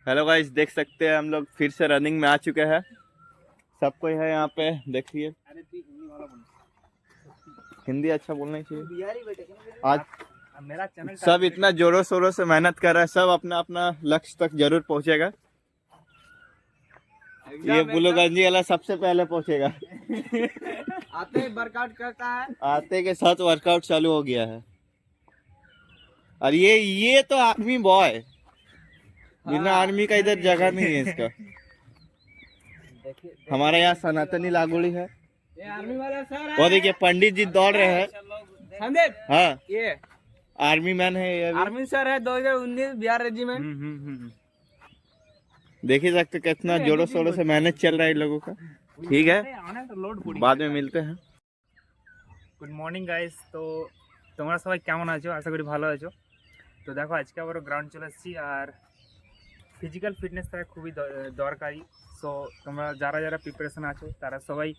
Hello guys, देख सकते हैं हम लोग फिर से रनिंग में आ चुके हैं। सब कोई है यहाँ पे, देखिए। हिंदी अच्छा बोलना चाहिए। आज मेरा चैनल सब इतना जोरों शोरों से मेहनत कर रहा है, सब अपना अपना लक्ष्य तक जरूर पहुंचेगा। ये बुलगंजी वाला सबसे पहले पहुंचेगा। आते ही वर्कआउट करता है। आते के साथ वर्कआउट चालू हो गया है। और ये तो आर्मी बॉय, बिना आर्मी का इधर जगह नहीं है इसका। हमारे यहाँ सनातनी लागुड़ी है। ये आर्मी वाला सर वो देखिए पंडित जी दौड़ रहे हैं। संदीप, हाँ, ये आर्मी मैन है ये भी। आर्मी सर है 2019 बिहार रेजिमेंट। देख ही सकते कितना जोरों शोरों से मेहनत चल रहा है इन लोगों का। ठीक है, बाद में मिलते हैं। Good morning guys. তো তোমরা সবাই কেমন আছো? আশা করি ভালো আছো। তো দেখো আজকে আবার গ্রাউন্ড চলে এসেছি, আর ফিজিক্যাল ফিটনেসটা খুবই দরকারি। সো তোমরা যারা যারা প্রিপারেশন আছো তারা সবাই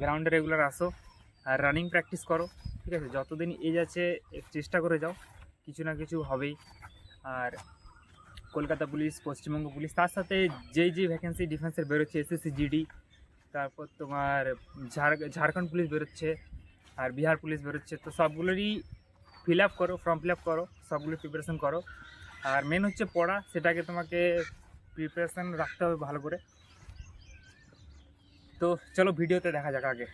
গ্রাউন্ডে রেগুলার আসো আর রানিং প্র্যাকটিস করো। ঠিক আছে, যতদিন এজ আছে চেষ্টা করে যাও, কিছু না কিছু হবেই। আর কলকাতা পুলিশ, পশ্চিমবঙ্গ পুলিশ, তার সাথে যেই ভ্যাকেন্সি ডিফেন্সের বেরোচ্ছে, এসএসসি জিডি, তারপর তোমার ঝাড়খণ্ড পুলিশ বেরোচ্ছে আর বিহার পুলিশ বেরোচ্ছে। তো সবগুলোরই ফিল আপ করো, ফর্ম ফিল আপ করো, সবগুলো প্রিপারেশন করো। আর মেন হচ্ছে পড়া, সেটাকে তোমাকে প্রিপারেশন রাখতে হবে ভালো করে। তো চলো ভিডিওতে দেখা যাক আগে।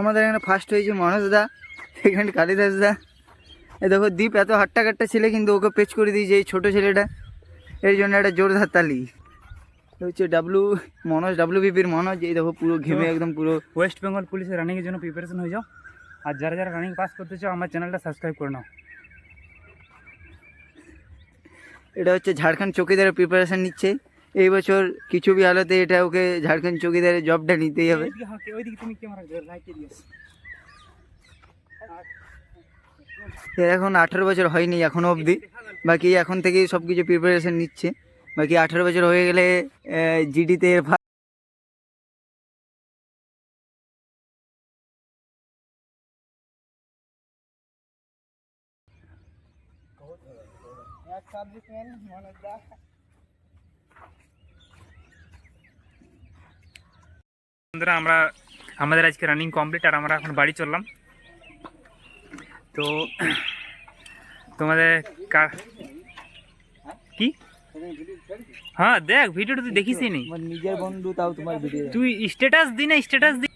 আমাদের এখানে ফার্স্ট হয়েছে মনোজ দা, সেকেন্ড কালিদাস দা। এ দেখো দীপ এত হাট্টা কাট্টা ছেলে, কিন্তু ওকে পেচ করে দিয়েছে এই ছোটো ছেলেটা। এর জন্য একটা জোরদার তালি। তো হচ্ছে ডাব্লিউবিপির মনোজ, এই দেখো পুরো ঘেমে একদম পুরো। ওয়েস্ট বেঙ্গল পুলিশের রানিংয়ের জন্য প্রিপারেশন হয়ে যাও, আর যারা যারা রানিং পাস করতে চাও আমার চ্যানেলটা সাবস্ক্রাইব করে নাও। এটা হচ্ছে ঝাড়খণ্ড চৌকিদারের প্রিপারেশন নিচ্ছে এই বছর, কিছু বি হালতে এটা ওকে ঝাড়খণ্ড চৌকিদারের জবটা নিতেই হবে। ওইদিকে তুমি ক্যামেরা লাইটে দিও। এর এখন 18 বছর হয়নি এখনো অবধি, বাকি এখন থেকেই সব কিছু প্রিপারেশন নিচ্ছে। বাকি 18 বছর হয়ে গেলে জিডিতে বন্ধুরা আমাদের আজকে রানিং কমপ্লিট, আর আমরা এখন বাড়ি চললাম। তো তোমাদের কি হ্যাঁ দেখ ভিডিওটা তুই দেখিসই নি, নিজের বন্ধু তাও তোমার ভিডিও তুই স্ট্যাটাস দি না, স্ট্যাটাস দি।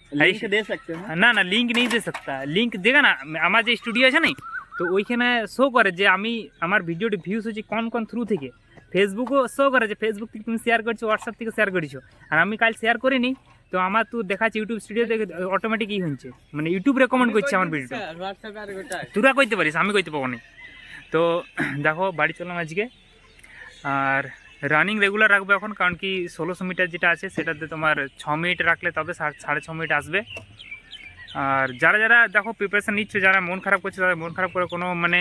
दे सकते हैं না না লিঙ্ক নেই দে सकता, লিঙ্ক দেখা না আমার যে স্টুডিও আছে না, তো ওইখানে শো করে যে আমার ভিডিওটি ভিউজ হচ্ছে কোন কোন থ্রু থেকে। ফেসবুকও শো করে যে ফেসবুক থেকে তুমি শেয়ার করছো, হোয়াটসঅ্যাপ থেকে শেয়ার করেছো, আর আমি কাল শেয়ার করিনি। তো আমার তো দেখাচ্ছে ইউটিউব স্টুডিও থেকে অটোমেটিক ই হচ্ছে, মানে ইউটিউব রেকমেন্ড করছে আমার ভিডিওটা। তোরা কইতে পারিস, আমি কইতে পাবো না। তো দেখো বাড়ি চললাম আজকে, আর রানিং রেগুলার রাখবো এখন, কারণ কি 1600 মিটার যেটা আছে সেটাতে তোমার 6 মিনিট রাখলে তবে 6.5 মিনিট আসবে। আর যারা যারা দেখো প্রিপারেশান নিচ্ছে, যারা মন খারাপ করছে তাদের মন খারাপ করে কোনো মানে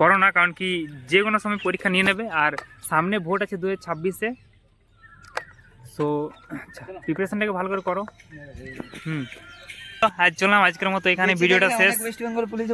করো না, কারণ কি যে কোনো সময় পরীক্ষা নিয়ে নেবে, আর সামনে ভোট আছে 2026-এ। সো প্রিপারেশানটাকে ভালো করে করো। আজ চললাম আজকের মতো এখানে ভিডিওটা শেষ। West Bengal police